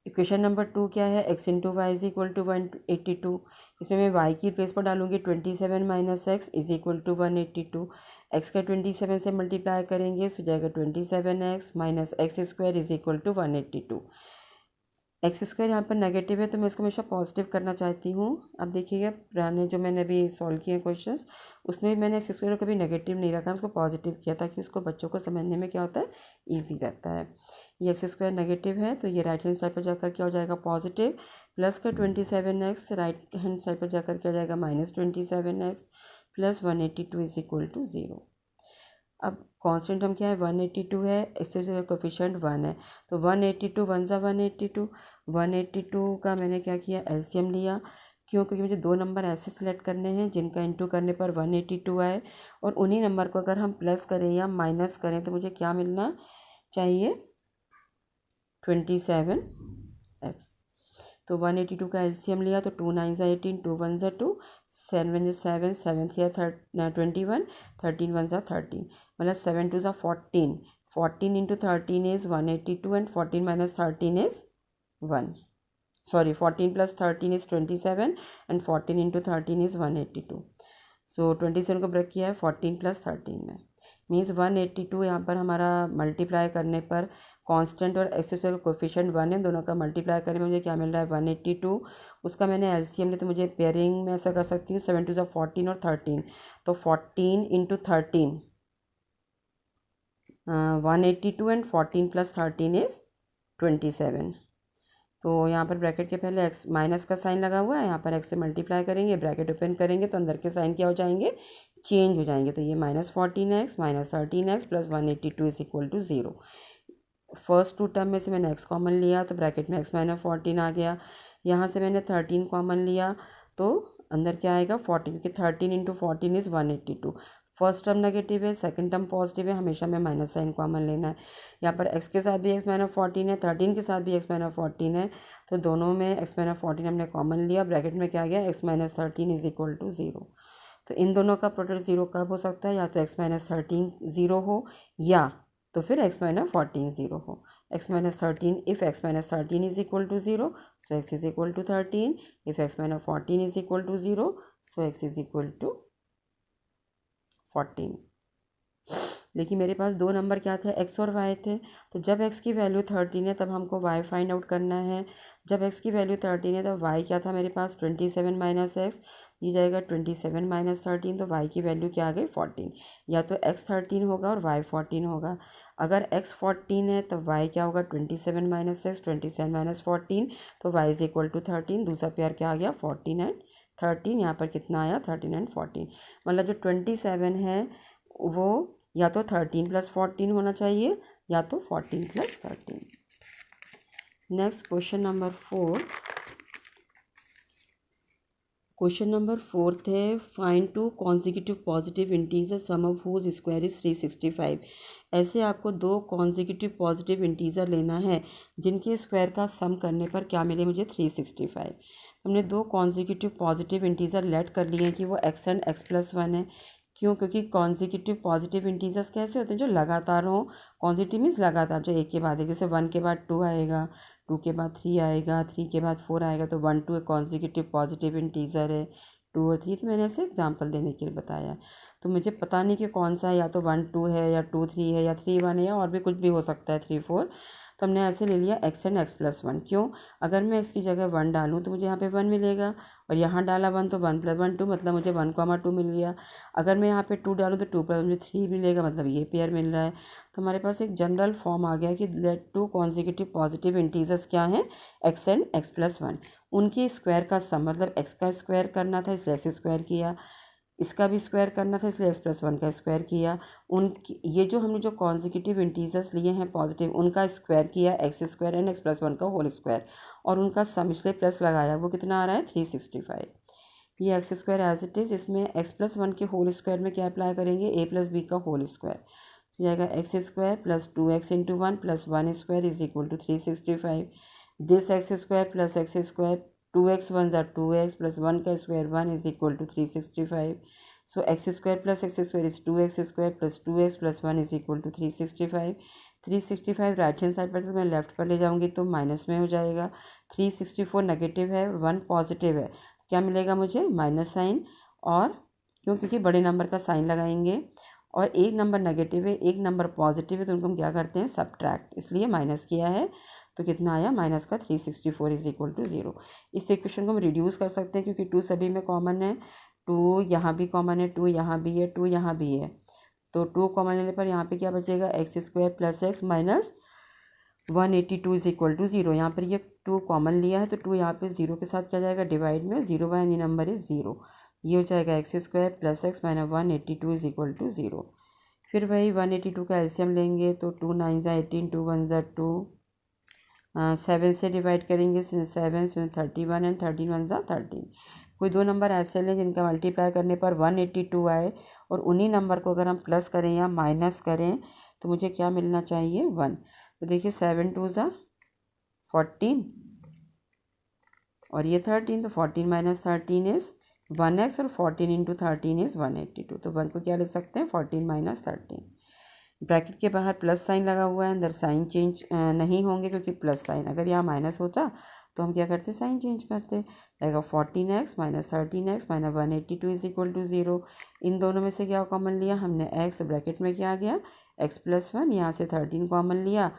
इक्वेशन नंबर 2 क्या है, x into y is equal to 182। इसमें मैं y की प्लेस पर डालूंगी 27 minus x is equal to 182। x का 27 से मल्टीप्लाई करेंगे तो जाएगा 27x minus x square is equal to 182। X square यहाँ पर नेगेटिव है तो मैं इसको हमेशा पॉजिटिव करना चाहती हूँ। अब देखिएगा पुराने जो मैंने अभी सॉल्व किए हैं क्वेश्चंस, उसमें भी मैंने एक्स स्क्वायर को कभी नेगेटिव नहीं रखा, उसको पॉजिटिव किया ताकि उसको बच्चों को समझने में क्या होता है, ईजी रहता है। ये एक्स स्क्वायर नेगेटिव है तो ये राइट हैंड साइड पर जाकर क्या हो जाएगा, पॉजिटिव, प्लस का 27x राइट हैंड साइड पर जाकर क्या हो जाएगा, minus 27x plus 182 is equal to 0। अब कांस्टेंट हम क्या है 182 है, इससे कोफिशिएंट 1 है, तो 182 1 ज़ा 182, 182 का मैंने क्या किया, एलसीएम लिया। क्यों, क्योंकि मुझे दो नंबर ऐसे सिलेक्ट करने हैं जिनका इंटू करने पर 182 आए, और उन्हीं नंबर को अगर हम प्लस करें या माइनस करें तो मुझे क्या मिलना चाहिए, 27x। तो 182 का एलसीएम लिया तो 2 9 ज़ा 18, 2 1 ज़ा 2, 7 7 7 या 21, 13 1 ज़ा 13, मतलब 7 2 ज़ा 14, 14 into 13 is 182 and 14 minus 13 is 1, sorry 14 plus 13 is 27 and 14 into 13 is 182। सो 27 को ब्रेक किया है 14 प्लस 13 में, मीन्स 182 यहाँ पर हमारा मल्टीप्लाई करने पर कांस्टेंट और एक्सेप्शनल कोफिशिएंट 1 है, दोनों का मल्टीप्लाई करने में मुझे क्या मिल रहा है 182। उसका मैंने एलसीएम लिया तो मुझे पेयरिंग में ऐसा कर सकती हूँ 7 2 ज़ा 14 और 13, तो 14 इंटू 13 182 एंड 14 प्लस 13 इज़ 27। तो यहाँ पर ब्रैकेट के पहले एक्स माइनस का साइन लगा हुआ है, यहाँ पर एक्स से मल्टीप्लाई करेंगे, ब्रैकेट ओपन करेंगे तो अंदर के साइन क्या हो जाएंगे, चेंज हो जाएंगे। तो ये minus 14x minus 13x plus 182 is equal to 0। First two term में से मैंने x कॉमन लिया तो ब्रैकेट में x माइनस 14 आ गया। यहाँ से मैंने 13 कॉमन लिया तो अंदर क्या आएगा 14, क्योंकि 13 into 14 is 182। First term negative है, सेकंड टर्म पॉजिटिव है, हमेशा में माइनस साइन कॉमन लेना है। यहाँ पर x के साथ भी x माइनस 14 है, 13 के साथ भी x माइनस 14 है, तो दोनों में x माइनस 14 हमने कॉमन लिया। ब्रैकेट में क्या गया x minus 13 is equal to 0। तो इन दोनों का प्रोडक्ट 0 कब हो सकता है, या तो x माइनस 13 0 हो, या तो फिर x माइनस 14 0 हो। x minus 13, if x minus 13 is equal to 0 so x is equal to 13, if x minus 14 is equal to 0 so x is equal to 14। लेकिन मेरे पास दो नंबर क्या थे, एक्स और वाई थे। तो जब एक्स की वैल्यू 13 है तब हमको वाई फाइंड आउट करना है। जब एक्स की वैल्यू 13 है तब वाई क्या था मेरे पास 27 माइनस एक्स, ये जाएगा 27 माइनस 13, तो वाई की वैल्यू क्या आ गई 14। या तो एक्स 13 होगा और वाई 14 होगा। अगर एक्स 14 है तो वाई क्या होगा 27 माइनस एक्स, 27 माइनस 14, तो वाई इज इक्वल टू 13। दूसरा पेयर क्या आ गया 14 एंड 13, यहाँ पर कितना आया 13 एंड 14। मतलब जो 27 है वो या तो 13 प्लस 14 होना चाहिए या तो 14 plus 13। Next question number 4। Question number 4 है, find two consecutive positive integer sum of whose square is 365। ऐसे आपको दो कॉन्जिक्यूटिव पॉजिटिव इंटीजर लेना है जिनके स्क्वायर का सम करने पर क्या मिले मुझे 365। हमने दो कॉन्जिक्यूटिव पॉजिटिव इंटीजर लेट कर लिए हैं कि वो x and x plus one है। क्यों? क्योंकि कॉन्जिक्यूटिव पॉजिटिव इंटीजर्स कैसे होते हैं, जो लगातार हों। कॉन्जिक्यूटिव मीन्स लगातार, जो एक के बाद एक, जैसे 1 के बाद 2 आएगा, 2 के बाद 3 आएगा, 3 के बाद 4 आएगा, तो 1 2 एक कॉन्जिक्यूटिव पॉजिटिव इंटीजर है। 2 और 3 तो मैंने ऐसे एग्जांपल देने के लिए बताया। तो मुझे पता नहीं कि कौन सा है, या तो 1 2 है या 2 3 है या 3 1 है या और भी कुछ भी हो सकता है 3 4। तो हमने ऐसे ले लिया x and x plus one. क्यों? अगर मैं एक्स की जगह 1 डालूँ तो मुझे यहाँ पे 1 मिलेगा, और यहाँ डाला 1 तो 1 प्लस 1 2, मतलब मुझे 1, 2 मिल गया। अगर मैं यहाँ पे 2 डालूँ तो 2 प्लस मुझे 3 मिलेगा, मतलब ये पेयर मिल रहा है। तो हमारे पास एक जनरल फॉर्म आ गया कि let two consecutive positive integers क्या हैं, x and x plus one. उनके स्क्वायर का सम, मतलब एक्स का स्क्वायर करना था इसलिए एक्स स्क्वायर किया, इसका भी स्क्वायर करना था इसलिए एक्स प्लस वन का स्क्वायर किया। उनकी ये जो हमने जो कॉन्जिक्यूटिव इंटीजर्स लिए हैं पॉजिटिव, उनका स्क्वायर किया x square and x plus one का होल स्क्वायर, और उनका सम इसलिए प्लस लगाया, वो कितना आ रहा है 365। ये x square as it is, इसमें एक्स प्लस वन के होल स्क्वायर में क्या अप्लाई करेंगे, ए प्लस बी का होल स्क्वायर। तो जाएगा x square plus 2x into 1 plus 1 square is equal to 365। This x square plus x square 2x 1 ज़ा 2x plus 1 का square 1 is equal to 365। So x square plus x square is 2x square plus 2x plus 1 is equal to 365। 365 right hand side पर, तो मैं left पर ले जाऊंगी तो minus में हो जाएगा। 364 नेगेटिव है, 1 पॉजिटिव है, तो क्या मिलेगा मुझे माइनस साइन। और क्यों? क्योंकि बड़े नंबर का साइन लगाएंगे, और एक नंबर नेगेटिव है एक नंबर पॉजिटिव है, तो उनको हम क्या करते हैं सब्ट्रैक्ट, इसलिए माइनस किया है। तो कितना आया माइनस का 364 इज इक्वल टू 0। इस इक्वेशन को हम रिड्यूस कर सकते हैं क्योंकि 2 सभी में कॉमन है, 2 यहाँ भी कॉमन है, 2 यहाँ भी है, 2 यहाँ भी है। तो 2 कॉमन लेने पर यहाँ पे क्या बचेगा, x square plus x minus 182 is equal to 0। यहाँ पर ये 2 कॉमन लिया है तो 2 यहाँ पे 0 के साथ क्या जाएगा डिवाइड में, 0 बाय एनी नंबर इज 0। ये हो जाएगा x square plus x minus 182 is equal to 0। फिर वही 182 का एलसीएम लेंगे तो 2 9 ज़ा 18, 2 1 ज़ा 2, 7 से डिवाइड करेंगे 7 में 31 एंड 13 1 ज़ा 13। कोई दो नंबर ऐसे लें जिनका मल्टीप्लाई करने पर 182 आए, और उन्हीं नंबर को अगर हम प्लस करें या माइनस करें तो मुझे क्या मिलना चाहिए 1। तो देखिए 7 2 ज़ा 14 और ये 13, तो 14 माइनस 13 इज़ 1x, और 14 इंटू 13 इज़ 182। तो 1 को क्या लिख सकते हैं 14 माइनस 13। ब्रैकेट के बाहर प्लस साइन लगा हुआ है, अंदर साइन चेंज नहीं होंगे क्योंकि प्लस साइन, अगर यहाँ माइनस होता तो हम क्या करते साइन चेंज करते। आएगा 14x minus 13x minus 182 is equal to 0। इन दोनों में से क्या कॉमन लिया हमने x, ब्रैकेट में क्या आ गया x प्लस 1, यहाँ से 13 कॉमन लिया,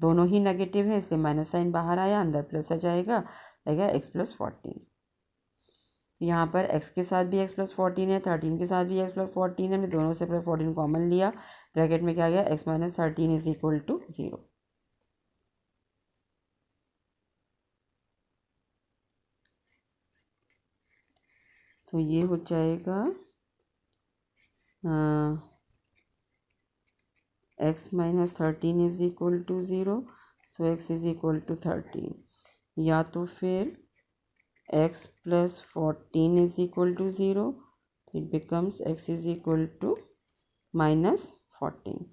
दोनों ही नेगेटिव है इसलिए माइनस साइन बाहर आया, अंदर प्लस आ जाएगा, आएगा x प्लस 14। यहाँ पर x के साथ भी x प्लस 14 है, 13 के साथ भी x प्लस 14 है, हमने दोनों से प्लस 14 कॉमन लिया, ब्रैकेट में क्या गया x minus 13 is equal to 0। तो ये हो जाएगा x minus 13 is equal to 0, so x is equal to 13, या तो फिर x plus 14 is equal to 0, it becomes x is equal to minus 14।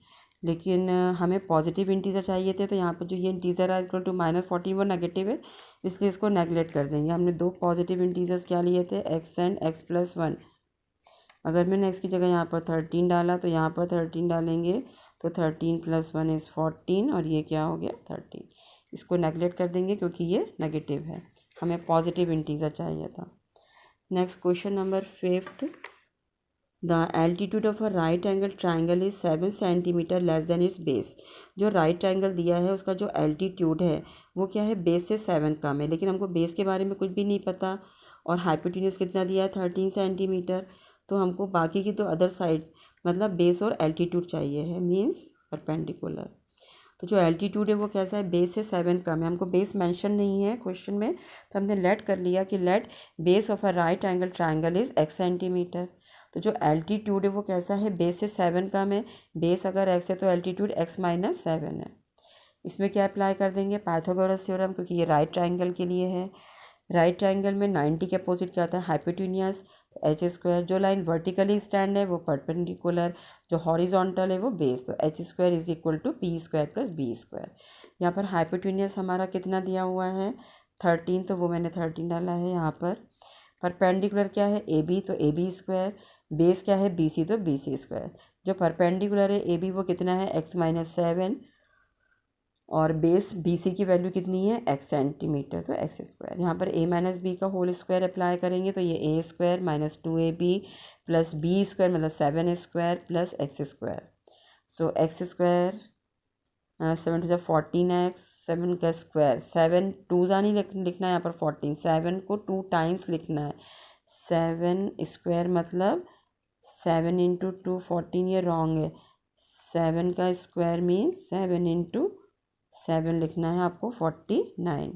लेकिन हमें पॉजिटिव इंटीजर चाहिए थे, तो यहाँ पर जो ये इंटीजर है इक्वल टू माइनस 14 वो नेगेटिव है, इसलिए इसको नेगलेक्ट कर देंगे। हमने दो पॉजिटिव इंटीजर्स क्या लिए थे x एंड x प्लस 1। अगर मैंने x की जगह यहाँ पर 13 डाला तो यहाँ पर 13 डालेंगे तो 13 प्लस 1 इज़ 14, और ये क्या हो गया 13। इसको नेगलेक्ट कर देंगे क्योंकि ये नेगेटिव है, हमें पॉजिटिव इंटीजर चाहिए था। Next question number 5। The altitude of a right angle triangle is 7 centimetre less than it's base. जो राइट ट्राइंगल दिया है उसका जो एल्टीट्यूड है वो क्या है, बेस से 7 कम है, लेकिन हमको बेस के बारे में कुछ भी नहीं पता। और हाइपोटेन्यूज कितना दिया है, 13 सेंटीमीटर। तो हमको बाकी की तो अदर साइड मतलब बेस और एल्टीट्यूड चाहिए है, मीन्स परपेंडिकुलर। तो जो एल्टीट्यूड है वो कैसा है, बेस से 7 कम है। हमको बेस मेंशन नहीं है क्वेश्चन में, तो हमने लेट कर लिया कि let base of a right angle triangle is x centimetre. तो जो एल्टीट्यूड है वो कैसा है, बेस से 7 कम है। बेस अगर x है तो एल्टीट्यूड x माइनस 7 है। इसमें क्या अप्लाई कर देंगे, पाइथागोरस थ्योरम, क्योंकि ये राइट ट्राइंगल के लिए है। राइट ट्राइंगल में 90 के अपोजिट क्या आता है, हाइपोटेन्यूज, एच स्क्वायर। जो लाइन वर्टिकली स्टैंड है वो परपेंडिकुलर, जो हॉरिजॉन्टल है वो बेस। तो H square is equal to P square plus B square. यहाँ पर हाइपोटेन्यूज हमारा कितना दिया हुआ है, 13, तो वो मैंने 13 डाला है यहाँ पर। परपेंडिकुलर क्या है, ए बी, तो ए बी स्क्वायर। बेस क्या है, बी सी, तो बी सी स्क्वायर। जो परपेंडिकुलर है ए बी वो कितना है, x माइनस 7, और बेस बी सी की वैल्यू कितनी है, x सेंटीमीटर, तो x स्क्वायर। यहाँ पर a माइनस बी का होल स्क्वायर अप्लाई करेंगे तो ये a square minus 2ab plus B square मतलब 7 square plus x square. So x square 7 two 14x, 7 का स्क्वायर, 7 टू जा नहीं लिखना है यहाँ पर 14, 7 को 2 टाइम्स लिखना है। 7 स्क्वायर मतलब 7 इंटू 2 14, ये रॉन्ग है। 7 का स्क्वायर मीन्स 7 इंटू 7 लिखना है आपको 49,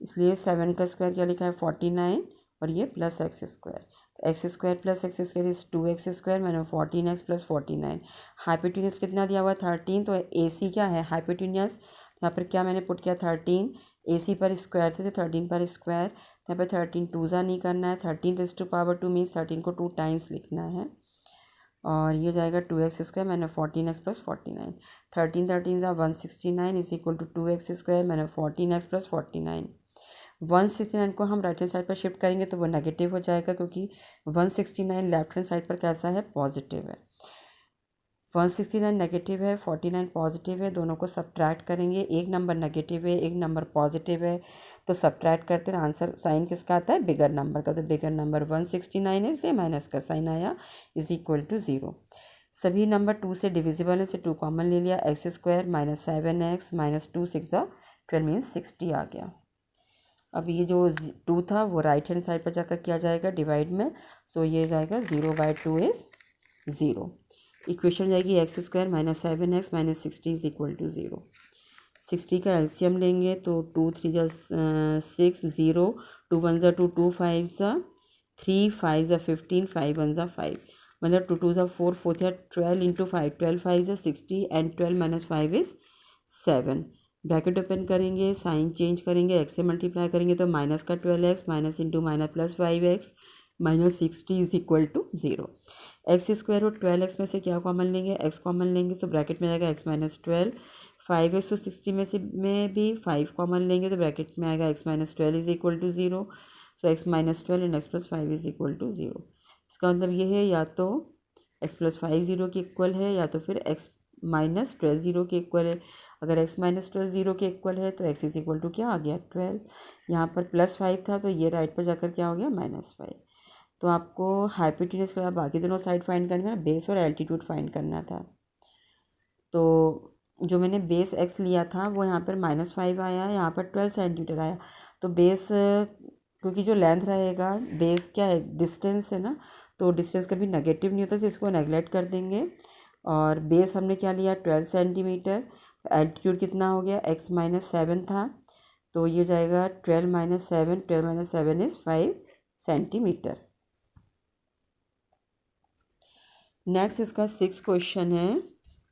इसलिए 7 का स्क्वायर क्या लिखा है 49, और ये प्लस एक्स स्क्वायर। तो x square plus x square is 2x square मैंने 14x प्लस 49। हाइपोटेन्यूज कितना दिया हुआ है 13, तो ए सी क्या है हाइपोटेन्यूज, यहाँ पर क्या मैंने पुट किया 13, ए सी पर स्क्वायर थे तो 13 पर स्क्वायर। यहाँ पर 13 टू ज़ा नहीं करना है, 13 रेज़ टू पावर 2 मीन्स 13 को 2 टाइम्स लिखना है। और ये जाएगा 2x स्क्वायर मैंने 14x प्लस 49, 13 13 ज़ा 169 is equal to 2x square मैंने 14x प्लस 49। 169 को हम राइट हैंड साइड पर शिफ्ट करेंगे तो वो नेगेटिव हो जाएगा, क्योंकि 169 लेफ्ट हैंड साइड पर कैसा है, पॉजिटिव है। 169 नेगेटिव है, 49 पॉजिटिव है, दोनों को सब्ट्रैक्ट करेंगे। एक नंबर नेगेटिव है, एक नंबर पॉजिटिव है, तो सब्ट्रैक्ट करते हैं आंसर साइन किसका आता है, बिगर नंबर का। तो बिगर नंबर 169 है इसलिए माइनस का साइन आया, इज इक्वल टू 0। सभी नंबर 2 से डिविजिबल है, से 2 कॉमन ले लिया, x square minus 7x minus 2 6 12 means 60 आ गया। अब ये जो 2 था वो राइट हैंड साइड पर जाकर किया जाएगा डिवाइड में, सो ये जाएगा 0/2 इज़ 0। इक्वेशन जाएगी x square minus 7x minus 60 is equal to 0। 60 का एलसीएम लेंगे तो 2 3 जा 6, 0 2 1 जा 2 2 5 जा 3 5 जा 15 5 1 जा 5 मतलब 2 2 जा 4 4 या 12 इंटू 5 12 5 जा 60 and 12 minus 5 is 7। Bracket open करेंगे, साइन चेंज करेंगे, एक्स से मल्टीप्लाई करेंगे तो माइनस का 12x minus into minus plus 5x minus 60 is equal to 0। X square और 12x में से क्या कॉमन लेंगे, x कॉमन लेंगे तो ब्रैकेट में जाएगा x माइनस 12, 5x तो 60 में भी 5 कॉमन लेंगे तो ब्रैकेट में आएगा x minus 12 is equal to 0। So x minus 12 and x plus 5 is equal to 0। इसका मतलब ये है या तो x प्लस 5 0 के इक्वल है या तो फिर x माइनस 12 0 के इक्वल है। अगर x माइनस 12 0 के इक्वल है तो x इज इक्वल टू क्या आ गया 12। यहाँ पर प्लस 5 था तो ये राइट पर जाकर क्या हो गया माइनस 5। तो आपको हाइपोटेन्यूज के अलावा बाकी दोनों साइड फाइंड करना है, बेस और एल्टीट्यूड फाइंड करना था। तो जो मैंने बेस x लिया था वो यहाँ पर -5 आया, यहाँ पर 12 सेंटीमीटर आया। तो बेस क्योंकि जो लेंथ रहेगा, बेस क्या है डिस्टेंस है ना, तो डिस्टेंस कभी नेगेटिव नहीं होता, तो इसको नेगलेक्ट कर देंगे। और बेस हमने क्या लिया 12 सेंटीमीटर, तो एल्टीट्यूड कितना हो गया x माइनस 7 था, तो ये जाएगा 12 minus 7, 12 minus 7 is 5 centimetre. Next इसका 6 क्वेश्चन है,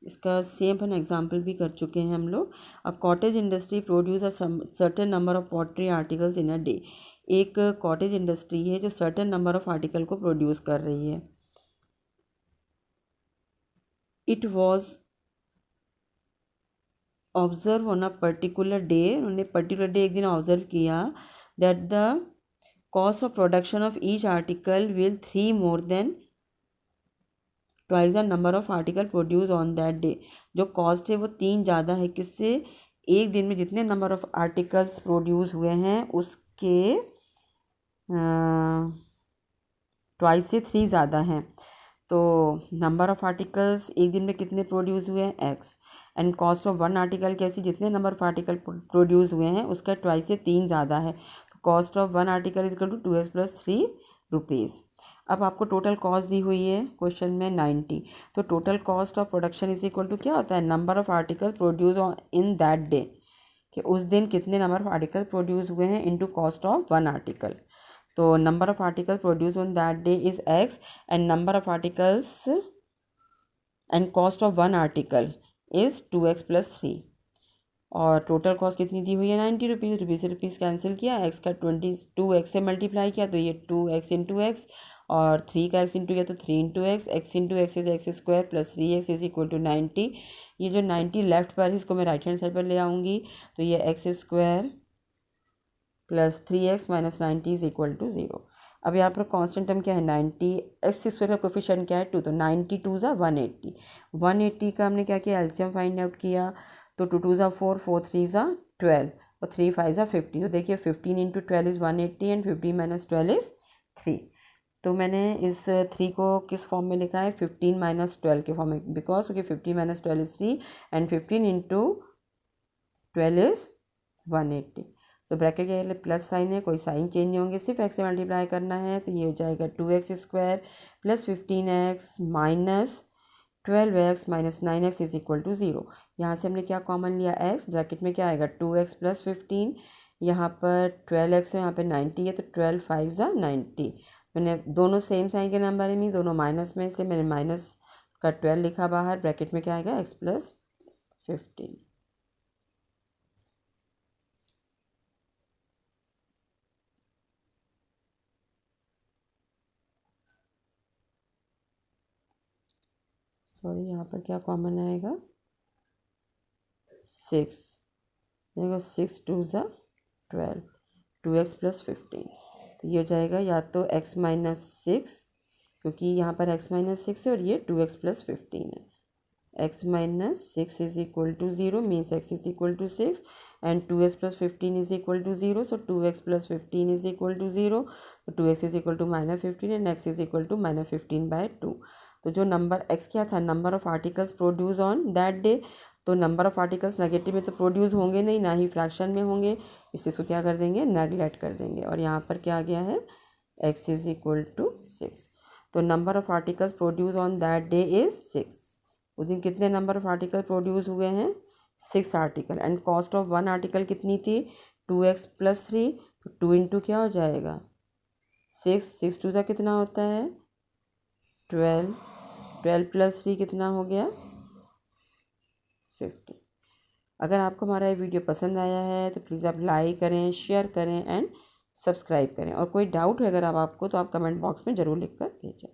इसका सेम अपन एग्जाम्पल भी कर चुके हैं हम लोग। A cottage industry produce a certain number of pottery articles in a day. एक कॉटेज इंडस्ट्री है जो सर्टेन नंबर ऑफ आर्टिकल को प्रोड्यूस कर रही है। It was observe on a particular day, उन्होंने पर्टिकुलर डे एक दिन ऑब्जर्व किया that the cost of production of each article will 3 more than twice the number of article produce on that day. जो cost है वो 3 ज़्यादा है, किससे, एक दिन में जितने नंबर ऑफ आर्टिकल्स प्रोड्यूस हुए हैं उसके ट्वाइस से 3 ज़्यादा हैं। तो नंबर ऑफ़ आर्टिकल्स एक दिन में कितने प्रोड्यूस हुए हैं, x, and cost of one article कैसी, जितने नंबर ऑफ आर्टिकल प्रोड्यूस हुए हैं उसका ट्वाइस से 3 ज़्यादा है। तो cost of one article is equal to 2x + 3 rupees. अब आपको टोटल कॉस्ट दी हुई है क्वेश्चन में 90। तो total cost of production is equal to क्या होता है, number of articles produce in that day, कि उस दिन कितने नंबर ऑफ आर्टिकल प्रोड्यूस हुए हैं into cost of one article. तो number of article produce on that day is x, and number of articles and cost of one article is 2x + 3। और total cost कितनी दी हुई है, 90 rupees. Rupees से rupees cancel किया, x का 22x से multiply किया तो ये 2x इंटू एक्स, और 3 का x इंटू किया तो 3 into x, x into x is x² + 3x is equal to 90। ये जो 90 लेफ्ट पर है इसको मैं राइट हैंड साइड पर ले आऊँगी, तो ये x² + 3x - 90 is equal to 0। अब यहाँ पर कांस्टेंट टर्म क्या है, 90, x² का कोफिशिएंट क्या है 2, तो 90 2 ज़ा 180। 180 का हमने क्या किया, एलसीएम फाइंड आउट किया, तो 2 2 ज़ा 4, 4 3 ज़ा 12 और 3 5 ज़ा 15। तो देखिए 15 इंटू 12 इज़ 180 एंड 15 - 12 इज़ 3। तो मैंने इस 3 को किस फॉर्म में लिखा है, 15 - 12 के फॉर्म में, बिकॉज क्योंकि 15 - 12 is 3 and 15 into 12 is 180। So bracket के लिए प्लस साइन है, कोई साइन चेंज नहीं होंगे, सिर्फ एक्स से मल्टीप्लाई करना है। तो ये हो जाएगा 2x² + 15x - 12x - 9x is equal to 0। यहाँ से हमने क्या कॉमन लिया, x, ब्रैकेट में क्या आएगा 2x + 15, यहाँ पर 12x है, यहाँ पर 90 है, तो 12 5 ज़ा 90। मैंने दोनों सेम साइन के नंबर है, दोनों माइनस में, इसलिए मैंने माइनस का 12 लिखा बाहर, ब्रैकेट में क्या आएगा x + 15। सॉरी, यहाँ पर क्या कॉमन आएगा, 6, देखो 6 2 ज़ा 12, 2x + 15। तो ये हो जाएगा या तो x - 6, क्योंकि यहाँ पर x - 6 है और ये 2x + 15 है। x - 6 is equal to 0 means x is equal to 6 and 2x + 15 is equal to 0। So 2x + 15 is equal to 0, तो 2x is equal to -15 and x is equal to -15/2। तो जो नंबर x क्या था, number of articles produce on that day. तो number of articles negative में तो produce होंगे नहीं, ना ही फ्रैक्शन में होंगे, इस चीज़ को क्या कर देंगे, नेगलेक्ट कर देंगे। और यहाँ पर क्या आ गया है, x इज इक्वल टू 6। तो number of articles produce on that day is 6। उस दिन कितने नंबर ऑफ आर्टिकल प्रोड्यूस हुए हैं, 6 article, and cost of one article कितनी थी, 2x + 3, तो 2 इंटू क्या हो जाएगा 6, 6 2 ज़ा कितना होता है 12, 12 + 3 कितना हो गया 50। अगर आपको हमारा ये वीडियो पसंद आया है तो प्लीज़ आप लाइक करें, शेयर करें एंड सब्सक्राइब करें। और कोई डाउट है अगर आपको, तो आप कमेंट बॉक्स में ज़रूर लिख कर भेजें।